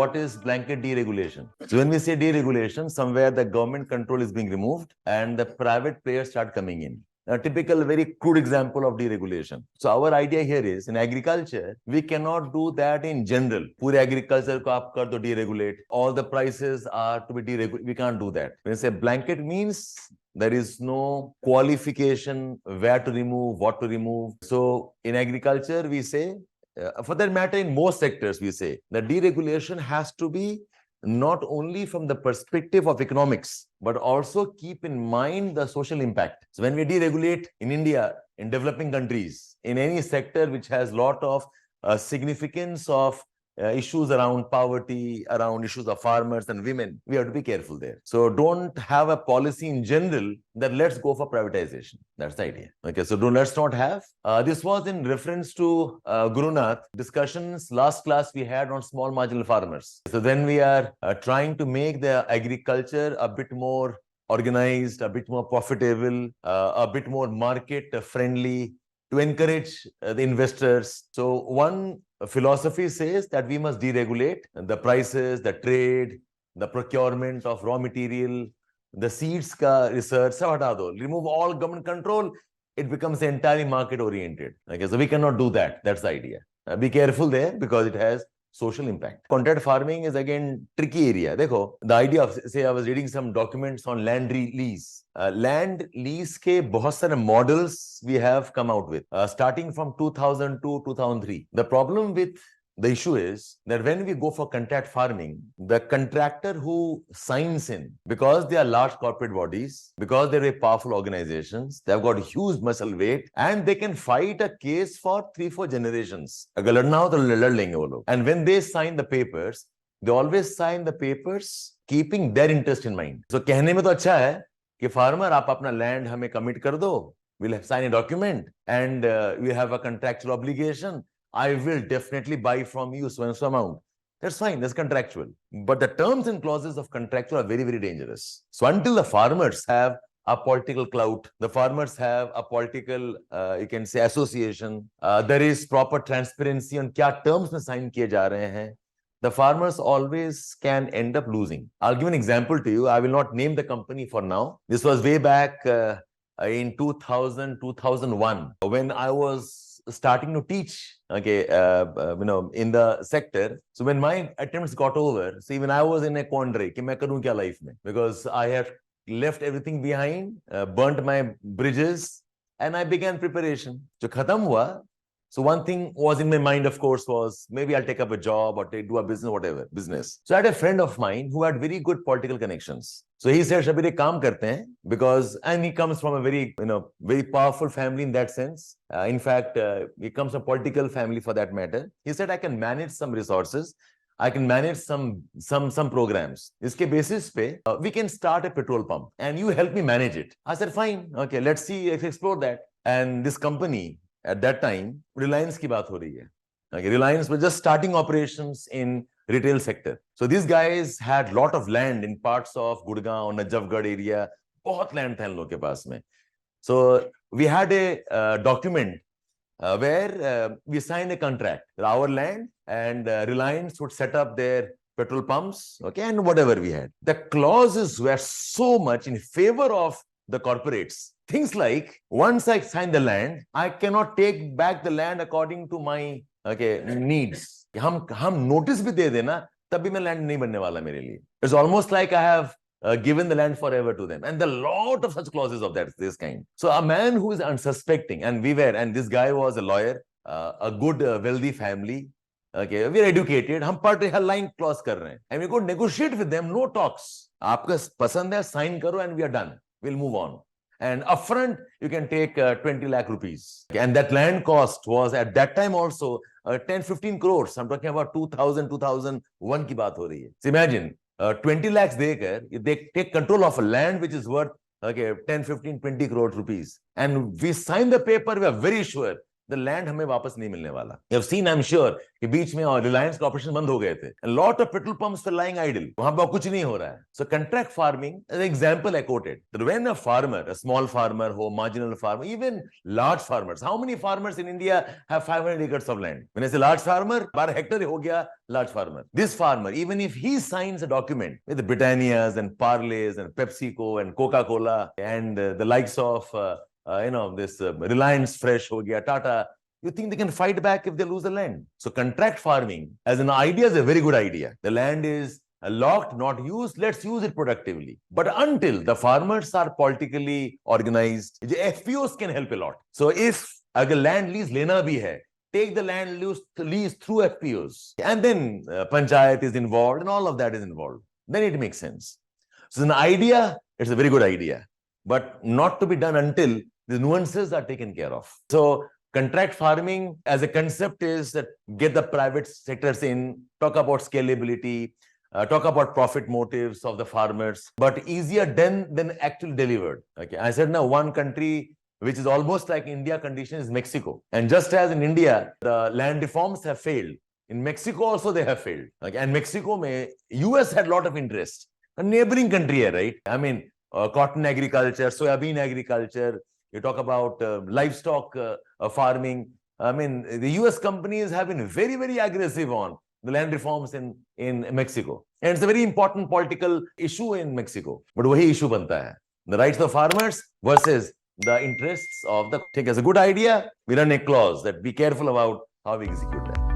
what is blanket deregulation. So when we say deregulation, somewhere the government control is being removed and the private players start coming in. A typical, very crude example of deregulation. So our idea here is, in agriculture, we cannot do that in general. Pure agriculture ko aap kar do deregulate. All the prices are to be deregulated. We can't do that. When I say blanket means there is no qualification where to remove, what to remove. So in agriculture, we say, for that matter, in most sectors, we say that deregulation has to be not only from the perspective of economics, but also keep in mind the social impact. So when we deregulate in India, in developing countries, in any sector which has lot of significance of issues around poverty, around issues of farmers and women, we have to be careful there. So don't have a policy in general that let's go for privatization. That's the idea. Okay, so let's not have. This was in reference to Gurunath discussions last class we had on small marginal farmers. So then we are trying to make the agriculture a bit more organized, a bit more profitable, a bit more market friendly, to encourage the investors. So one philosophy says that we must deregulate the prices, the trade, the procurement of raw material, the seeds ka research, सब हटा दो. Remove all government control, it becomes entirely market oriented. Okay, so we cannot do that. That's the idea. Be careful there because it has social impact. Contract farming is again tricky area. Dekho, the idea of, say, I was reading some documents on land lease. Land lease ke bahut sare models we have come out with, starting from 2002, 2003. The problem with the issue is that when we go for contract farming, the contractor who signs in, because they are large corporate bodies, because they're very powerful organizations, they've got huge muscle weight, and they can fight a case for 3-4 generations. Agar ladna ho to lad lenge wo log. And when they sign the papers, they always sign the papers keeping their interest in mind. So कहने में तो अच्छा है कि farmer आप अपना land हमें commit कर दो, we'll sign a document and we have a contractual obligation. I will definitely buy from you so and so amount. That's fine, that's contractual. But the terms and clauses of contractual are very, very dangerous. So until the farmers have a political clout, the farmers have a political, you can say, association, there is proper transparency on kya terms mein sign kiye ja rahe hain, the farmers always can end up losing. I'll give an example to you. I will not name the company for now. This was way back in 2000, 2001, when I was starting to teach, okay, in the sector. So when my attempts got over, so even I was in a quandary, कि मैं करूँ क्या life में? Because I had left everything behind, burnt my bridges, and I began preparation. जो खत्म हुआ, so one thing was in my mind, of course, was maybe I'll take up a job or do a business, whatever, business. So I had a friend of mine who had very good political connections. So he said, Shabbir, ek kaam karte hain, because, and he comes from a very, very powerful family in that sense. In fact, he comes from a political family for that matter. He said, I can manage some resources. I can manage some programs. Iske basis pe, we can start a petrol pump and you help me manage it. I said, fine. Okay, let's see, let's explore that. And this company, at that time, Reliance ki baat ho rahi hai. Okay, Reliance was just starting operations in retail sector. So these guys had lot of land in parts of Gurgaon, Najafgarh area. बहुत land था इन लोगों के पास में. So we had a document where we signed a contract. Our land and Reliance would set up their petrol pumps, okay, and whatever we had. The clauses were so much in favor of the corporates. Things like, once I sign the land, I cannot take back the land according to my needs. हम notice भी दे देना, तब भी मैं land नहीं बनने वाला मेरे लिए. It's almost like I have given the land forever to them. And there are a lot of such clauses of this kind. So a man who is unsuspecting, and this guy was a lawyer, a good, wealthy family. Okay, we are educated. हम पढ़ रहे हैं, line clause कर रहे हैं. And we could negotiate with them, no talks. आपका पसंद है, sign करो, and we are done. We'll move on. And upfront, you can take 20 lakh rupees. Okay, and that land cost was at that time also 10-15 crores. I'm talking about 2000, 2001 की बात हो रही है. So imagine, 20 lakhs देकर, they take control of a land which is worth 10, 15, 20 crore rupees. And we sign the paper, we are very sure the land हमें वापस नहीं मिलने वाला. You have seen, I'm sure, कि बीच में और रिलायंस के ऑपरेशन बंद हो गए थे. A lot of petrol pumps were lying idle. वहां पर कुछ नहीं हो रहा है. So contract farming, as an example I quoted, that when a farmer, a small farmer, or marginal farmer, even large farmers, how many farmers in India have 500 acres of land? When I say large farmer, 12 hectare हो गया large farmer. This farmer, even if he signs a document with the Britannias and Parleys and PepsiCo and Coca-Cola and the likes of this Reliance Fresh ho gaya, Tata, you think they can fight back if they lose the land? So contract farming as an idea is a very good idea. The land is locked, not used, let's use it productively. But until the farmers are politically organized, the FPOs can help a lot. So if agar land lease lena bhi hai, take the land lease through FPOs, and then panchayat is involved and all of that is involved. Then it makes sense. So an idea, it's a very good idea, but not to be done until the nuances are taken care of. So contract farming as a concept is that get the private sectors in, talk about scalability, talk about profit motives of the farmers, but easier done than actually delivered. Okay, I said now one country which is almost like India condition is Mexico. And just as in India, the land reforms have failed, in Mexico also they have failed. Okay, and Mexico, US had a lot of interest. A neighboring country here, right? I mean, cotton agriculture, soybean agriculture, you talk about livestock farming. I mean, the US companies have been very, very aggressive on the land reforms in Mexico. And it's a very important political issue in Mexico. But wahi issue banta hai. The rights of farmers versus the interests of the. Take as a good idea, we run a clause that be careful about how we execute that.